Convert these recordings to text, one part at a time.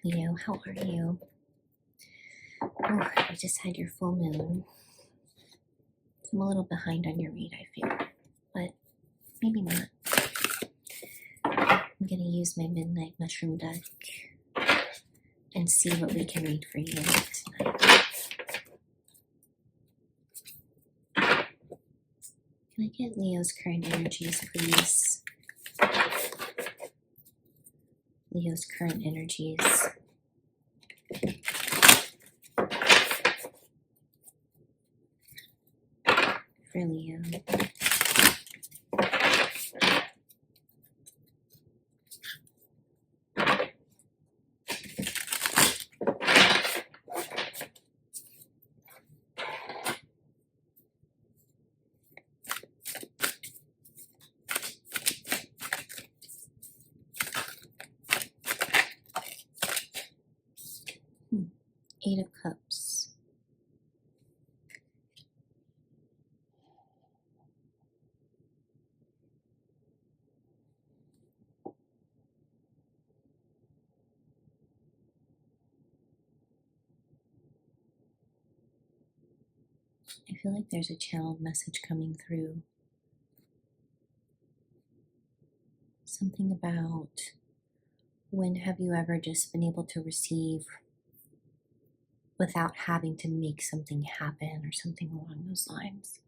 Leo, how are you? Oh, I just had your full moon. I'm a little behind on your read, I feel, but maybe not. I'm going to use my midnight mushroom deck and see what we can read for you tonight. Can I get Leo's current energies, please? Leo's current energies. For Leo. Eight of Cups. I feel like there's a channeled message coming through. Something about when have you ever just been able to receive without having to make something happen or something along those lines.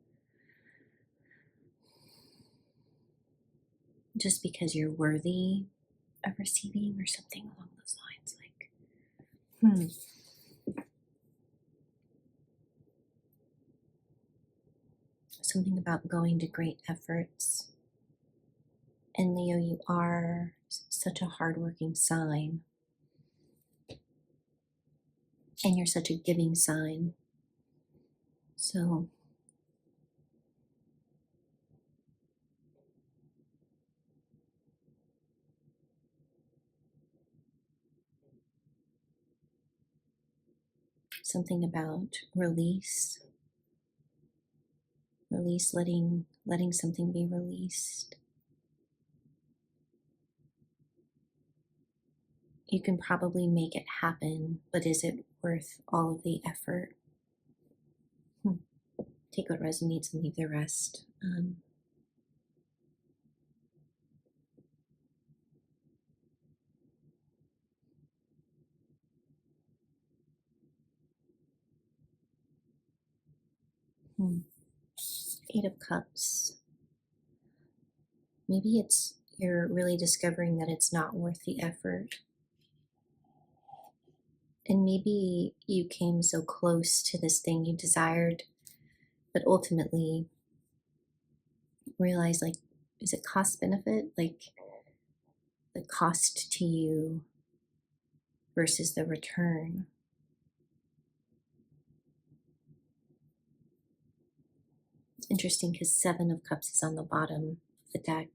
Just because you're worthy of receiving or something along those lines. Something about going to great efforts. And Leo, you are such a hardworking sign. And you're such a giving sign. So something about release, letting something be released. You can probably make it happen, but is it worth all of the effort? Take what resonates and leave the rest. Eight of Cups. Maybe you're really discovering that it's not worth the effort. And maybe you came so close to this thing you desired, but ultimately realized, like, is it cost benefit? Like, the cost to you versus the return. It's interesting because Seven of Cups is on the bottom of the deck.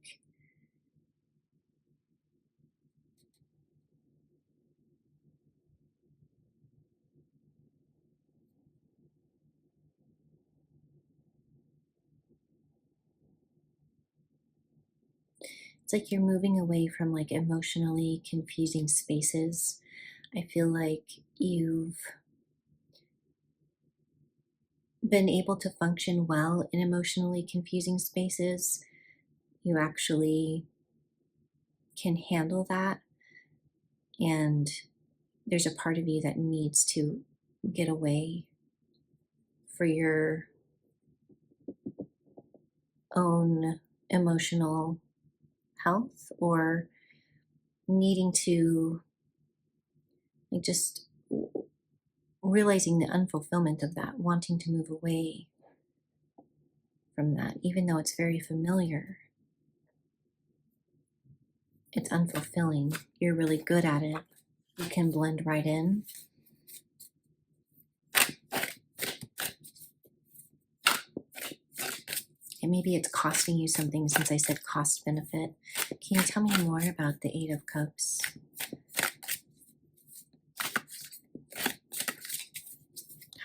It's like you're moving away from like emotionally confusing spaces. I feel like you've been able to function well in emotionally confusing spaces. You actually can handle that. And there's a part of you that needs to get away for your own emotional health, or needing to, like, just realizing the unfulfillment of that, wanting to move away from that, even though it's very familiar. It's unfulfilling. You're really good at it. You can blend right in. And maybe it's costing you something, since I said cost benefit. Can you tell me more about the Eight of Cups?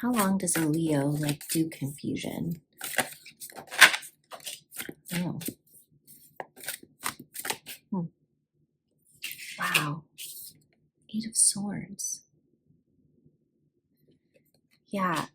How long does a Leo like do confusion? Oh. Wow. Eight of Swords. Yeah.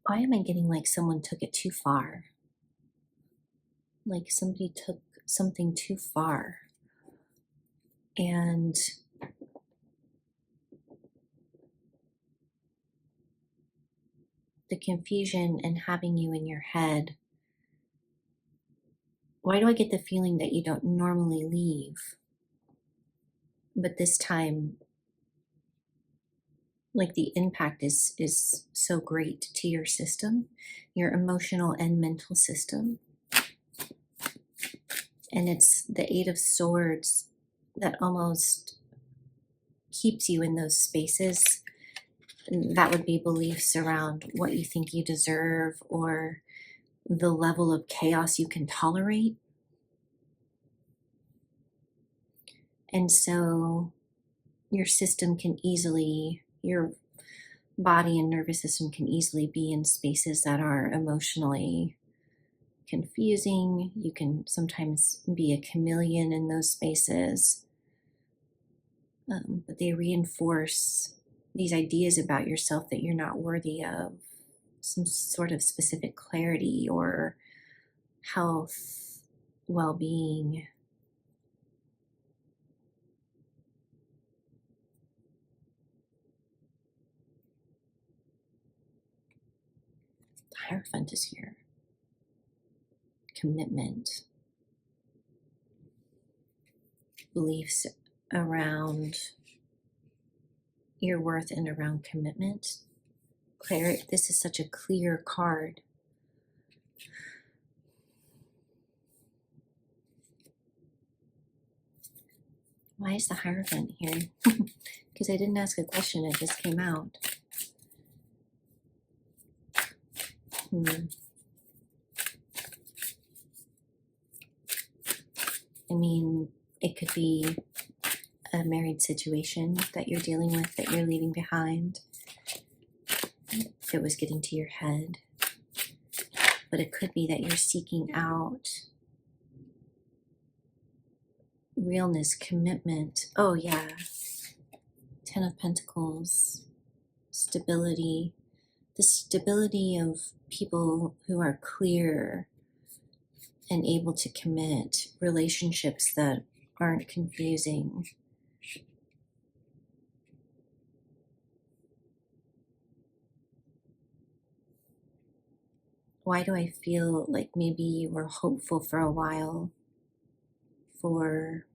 Why am I getting like someone took it too far? Like somebody took something too far. And the confusion and having you in your head. Why do I get the feeling that you don't normally leave? But this time, like the impact is so great to your system, your emotional and mental system. And it's the Eight of Swords that almost keeps you in those spaces. And that would be beliefs around what you think you deserve or the level of chaos you can tolerate. And so your system can easily, your body and nervous system can easily be in spaces that are emotionally confusing. You can sometimes be a chameleon in those spaces, but they reinforce these ideas about yourself that you're not worthy of some sort of specific clarity or health, well-being. The Hierophant is here. Commitment. Beliefs around your worth and around commitment. This is such a clear card. Why is the Hierophant here? Because I didn't ask a question, it just came out. I mean, it could be a married situation that you're dealing with, that you're leaving behind, if it was getting to your head. But it could be that you're seeking out realness, commitment. Oh yeah. Ten of Pentacles. Stability. The stability of people who are clear and able to commit, relationships that aren't confusing. Why do I feel like maybe you were hopeful for a while for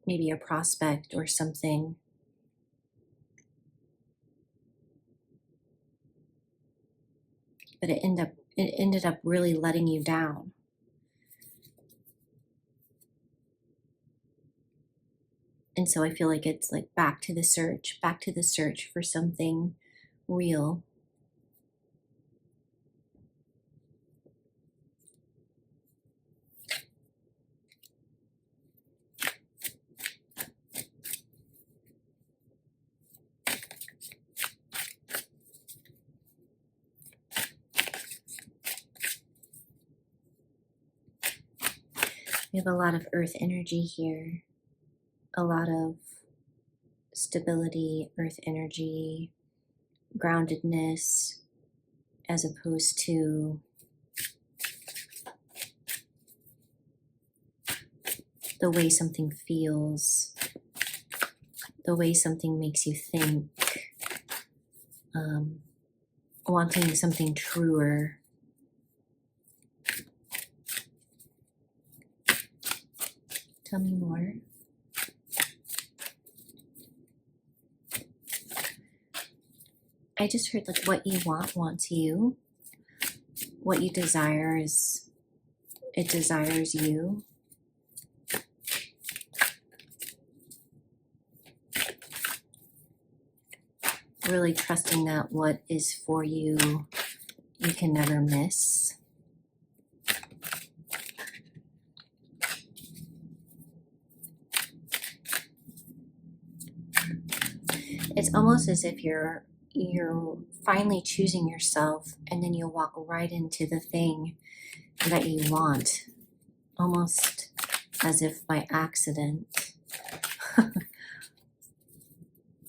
maybe a prospect or something? But it ended up really letting you down. And so I feel like it's like back to the search for something real. We have a lot of earth energy here, a lot of stability, earth energy, groundedness, as opposed to the way something feels, the way something makes you think, wanting something truer. Tell me more. I just heard like what you want wants you. What you desire it desires you. Really trusting that what is for you, you can never miss. It's almost as if you're finally choosing yourself, and then you'll walk right into the thing that you want, almost as if by accident.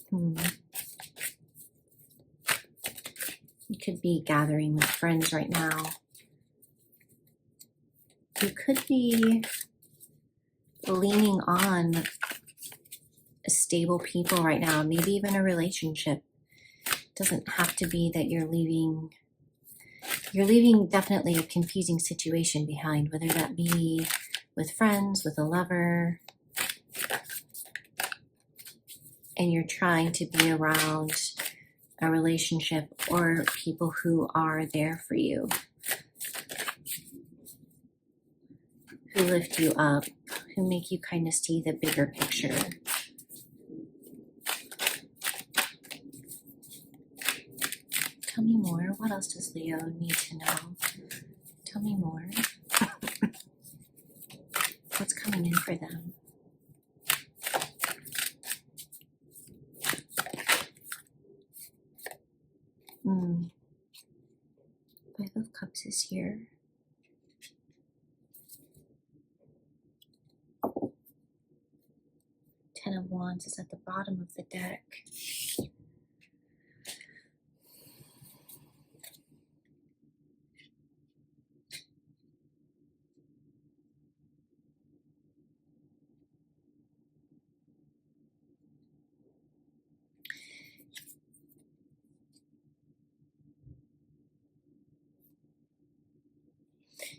Hmm. You could be gathering with friends right now. You could be leaning on stable people right now, maybe even a relationship. It doesn't have to be that you're leaving. You're leaving definitely a confusing situation behind, whether that be with friends, with a lover, and you're trying to be around a relationship or people who are there for you, who lift you up, who make you kind of see the bigger picture. Tell me more. What else does Leo need to know? Tell me more. What's coming in for them? Five of Cups is here. Ten of Wands is at the bottom of the deck.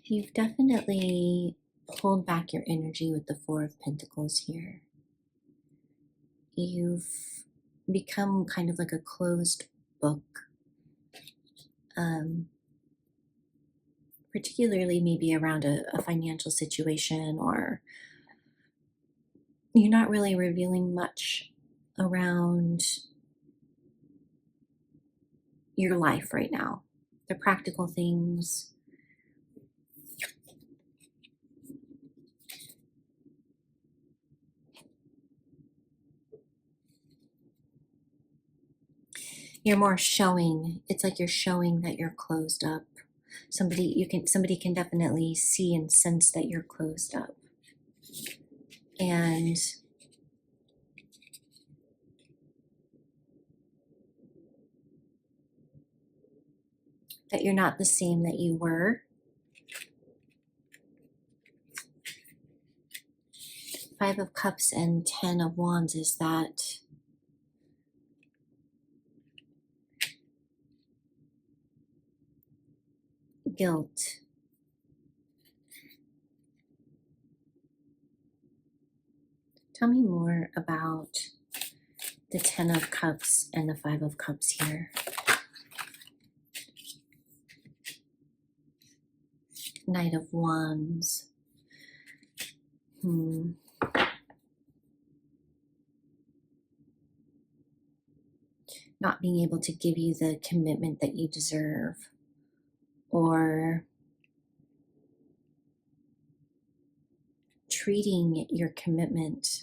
You've definitely pulled back your energy with the Four of Pentacles here. You've become kind of like a closed book, particularly maybe around a financial situation, or you're not really revealing much around your life right now, the practical things. You're more showing. It's like you're showing that you're closed up. Somebody can definitely see and sense that you're closed up. And that you're not the same that you were. Five of Cups and Ten of Wands is that guilt. Tell me more about the Ten of Cups and the Five of Cups here. Knight of Wands. Not being able to give you the commitment that you deserve, or treating your commitment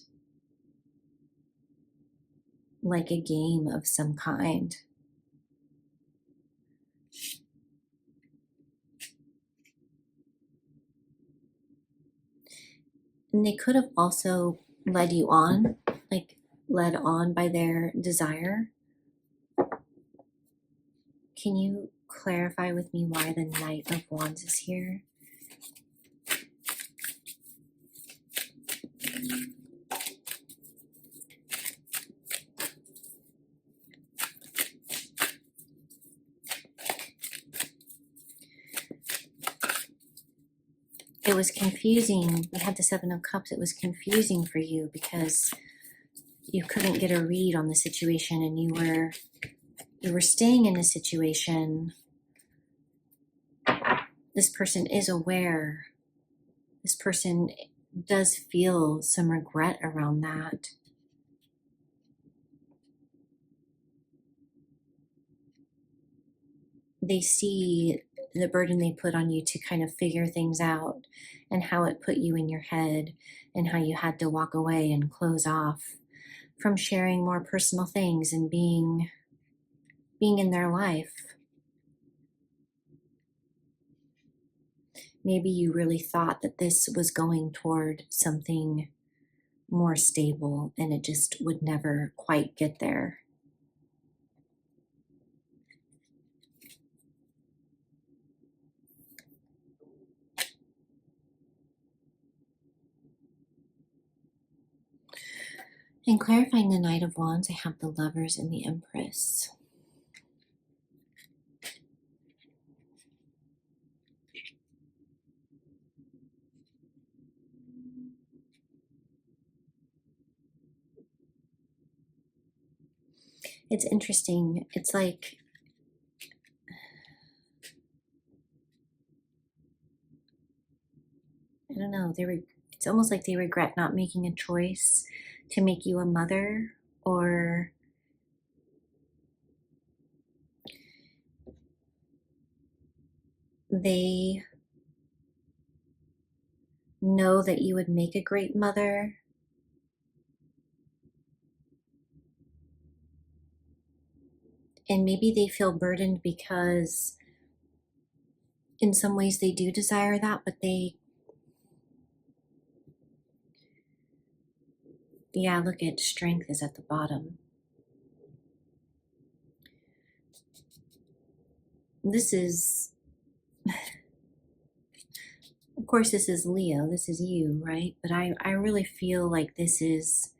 like a game of some kind. And they could have also led you on, like led on by their desire. Can you clarify with me why the Knight of Wands is here? It was confusing. We had the Seven of Cups. It was confusing for you because you couldn't get a read on the situation, and you were staying in a situation. This person is aware. This person does feel some regret around that. They see the burden they put on you to kind of figure things out, and how it put you in your head, and how you had to walk away and close off. from sharing more personal things and being in their life. Maybe you really thought that this was going toward something more stable and it just would never quite get there. And clarifying the Knight of Wands, I have the Lovers and the Empress. It's interesting. It's like, I don't know, it's almost like they regret not making a choice to make you a mother, or they know that you would make a great mother, and maybe they feel burdened because in some ways they do desire that, but yeah, look at Strength is at the bottom. This is, of course, this is Leo, this is you, right? But I really feel like this is,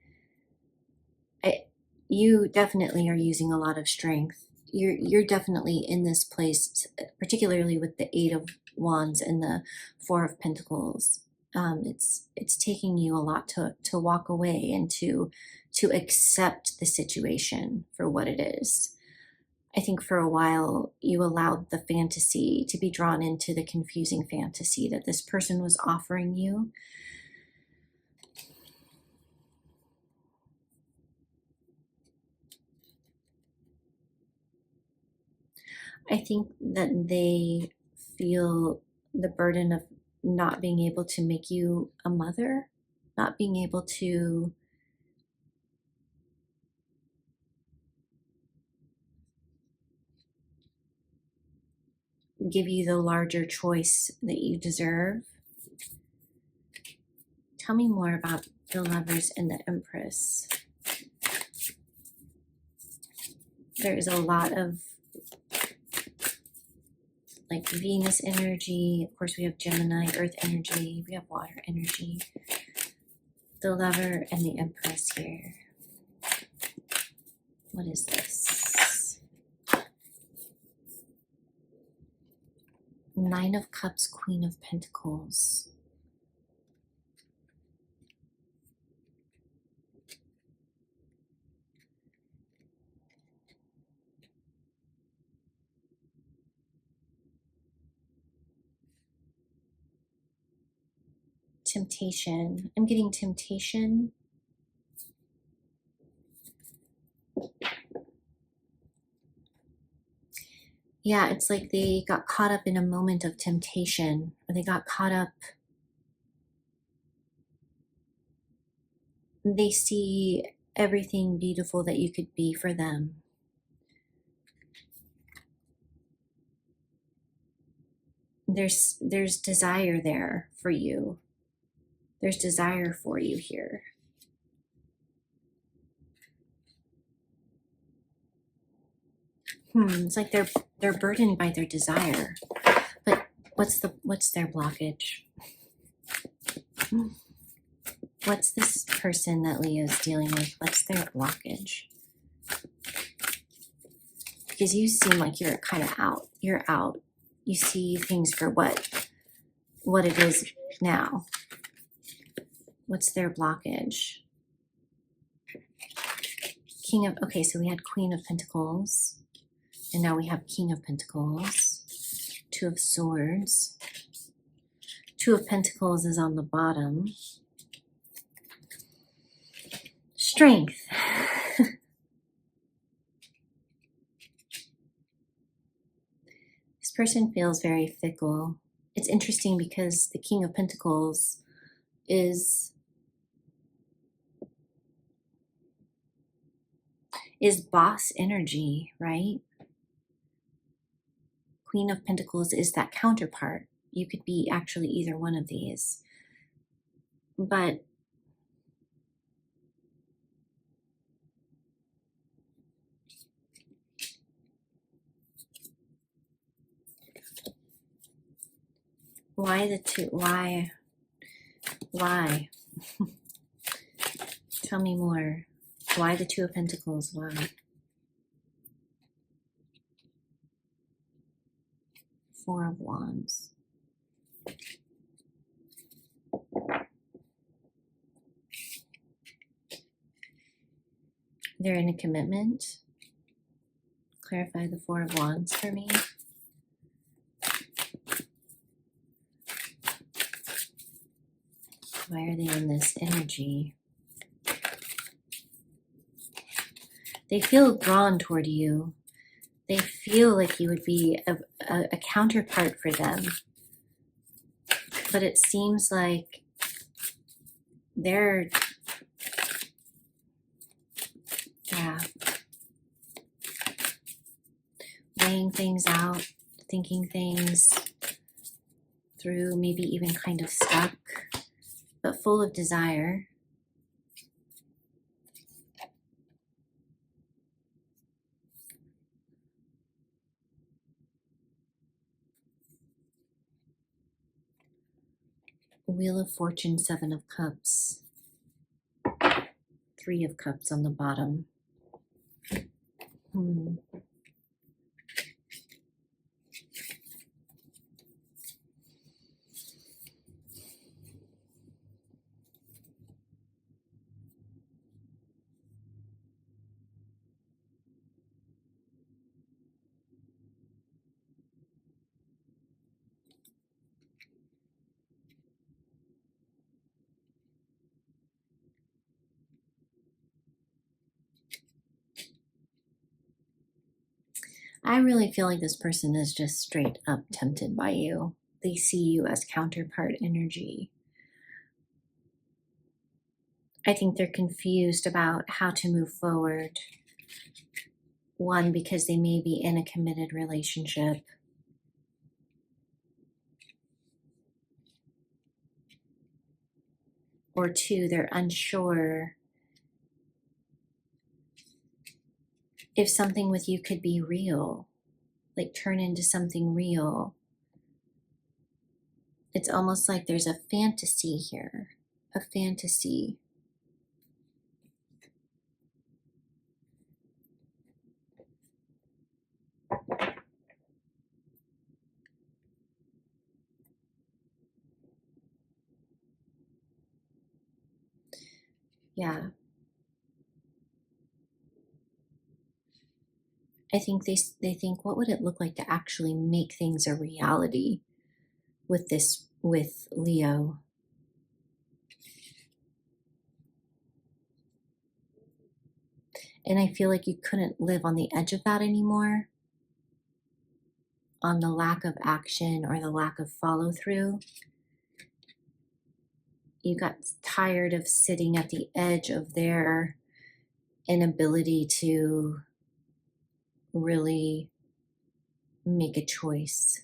you definitely are using a lot of strength. You're definitely in this place, particularly with the Eight of Wands and the Four of Pentacles. It's taking you a lot to walk away and to accept the situation for what it is. I think for a while you allowed the fantasy to be drawn into the confusing fantasy that this person was offering you. I think that they feel the burden of not being able to make you a mother, not being able to give you the larger choice that you deserve. Tell me more about the Lovers and the Empress. There is a lot of like Venus energy. Of course, we have Gemini, Earth energy. We have water energy. The Lover and the Empress here. What is this? Nine of Cups, Queen of Pentacles. Temptation. I'm getting temptation. Yeah, it's like they got caught up in a moment of temptation, or they got caught up. They see everything beautiful that you could be for them. There's desire there for you. There's desire for you here. It's like they're burdened by their desire. But what's their blockage? What's this person that Leo's dealing with? What's their blockage? Because you seem like you're kind of out. You're out. You see things for what it is now. What's their blockage? Okay, so we had Queen of Pentacles, and now we have King of Pentacles, Two of Swords. Two of Pentacles is on the bottom. Strength. This person feels very fickle. It's interesting because the King of Pentacles is is boss energy, right? Queen of Pentacles is that counterpart. You could be actually either one of these. But why the two? Why? Tell me more. Why the Two of Pentacles? Why? Four of Wands. They're in a commitment. Clarify the Four of Wands for me. Why are they in this energy? They feel drawn toward you. They feel like you would be a counterpart for them. But it seems like they're, weighing things out, thinking things through, maybe even kind of stuck, but full of desire. Wheel of Fortune, Seven of Cups, Three of Cups on the bottom. I really feel like this person is just straight up tempted by you. They see you as counterpart energy. I think they're confused about how to move forward. One, because they may be in a committed relationship. Or two, they're unsure if something with you could be real, like turn into something real. It's almost like there's a fantasy here, a fantasy. Yeah. I think they think, what would it look like to actually make things a reality with this, with Leo? And I feel like you couldn't live on the edge of that anymore, on the lack of action or the lack of follow through. You got tired of sitting at the edge of their inability to really make a choice.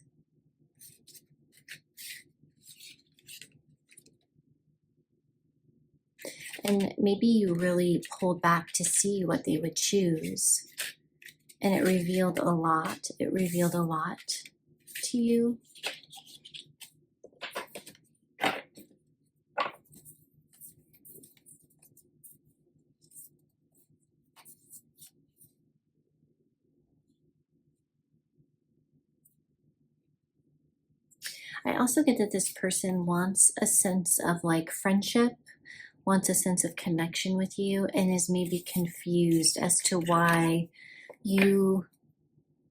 And maybe you really pulled back to see what they would choose. And it revealed a lot. It revealed a lot to you. I also get that this person wants a sense of like friendship, wants a sense of connection with you, and is maybe confused as to why you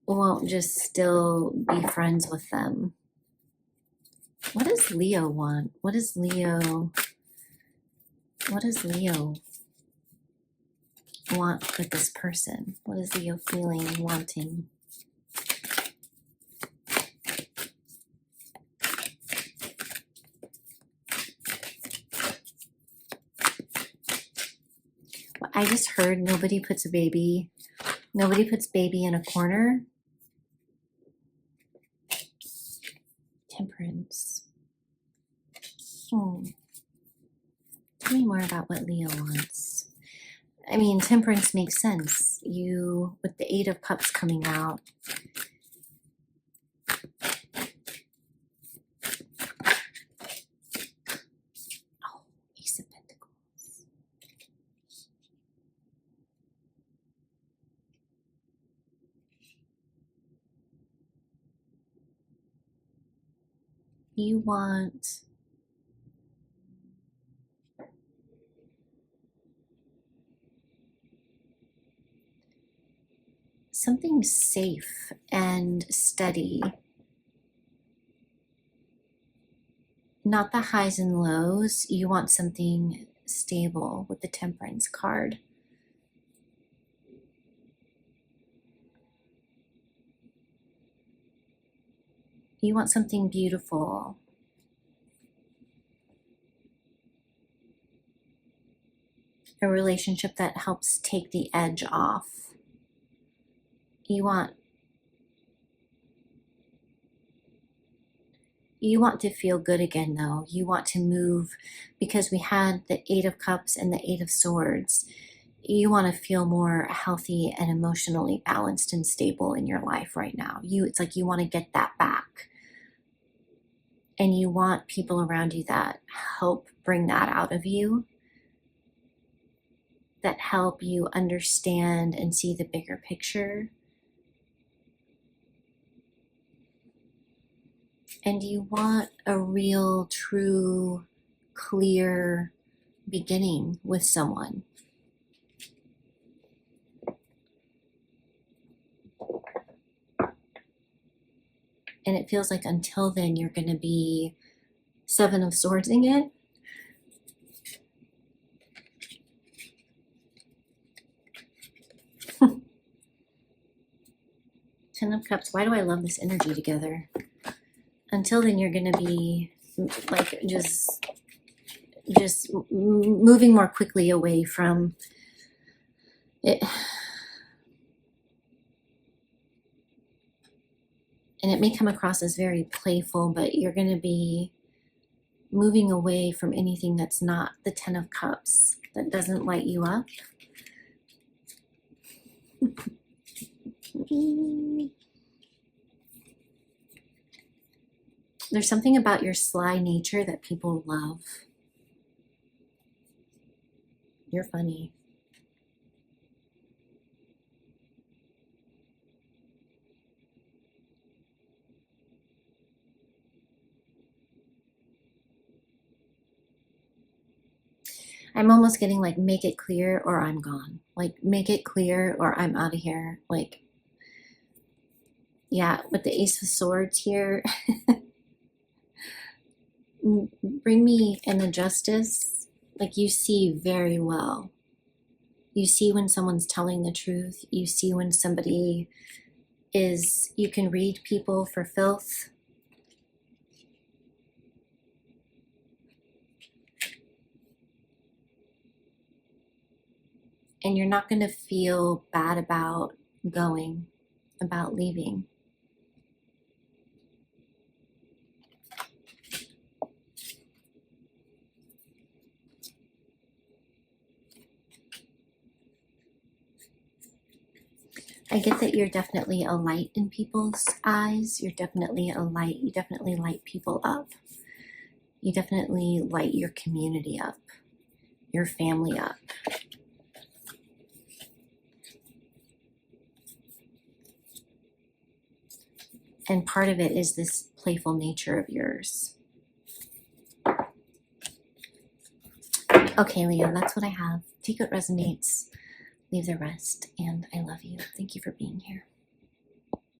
won't just still be friends with them. What does Leo want? What does Leo want with this person? What is Leo feeling, wanting? I just heard nobody puts a baby Nobody puts baby in a corner. Temperance. Tell me more about what Leo wants. I mean, temperance makes sense. You, with the Eight of Cups coming out, oh, Ace of Pentacles. You want something safe and steady. Not the highs and lows. You want something stable with the Temperance card. You want something beautiful. A relationship that helps take the edge off. You want to feel good again, though. You want to move, because we had the Eight of Cups and the Eight of Swords. You want to feel more healthy and emotionally balanced and stable in your life right now. It's like you want to get that back. And you want people around you that help bring that out of you, that help you understand and see the bigger picture. And you want a real, true, clear beginning with someone. And it feels like until then you're going to be Seven of Swordsing it. Ten of Cups. Why do I love this energy together? Until then you're going to be like just moving more quickly away from it. And it may come across as very playful, but you're going to be moving away from anything that's not the Ten of Cups, that doesn't light you up. There's something about your sly nature that people love. You're funny. I'm almost getting like, make it clear or I'm gone. Like, make it clear or I'm out of here. Like, yeah, with the Ace of Swords here, bring me in the Justice. Like, you see very well. You see when someone's telling the truth. You see when somebody is, you can read people for filth. And you're not going to feel bad about going, about leaving. I get that you're definitely a light in people's eyes. You're definitely a light. You definitely light people up. You definitely light your community up, your family up. And part of it is this playful nature of yours. Okay, Leo, that's what I have. Take what resonates, leave the rest, and I love you. Thank you for being here.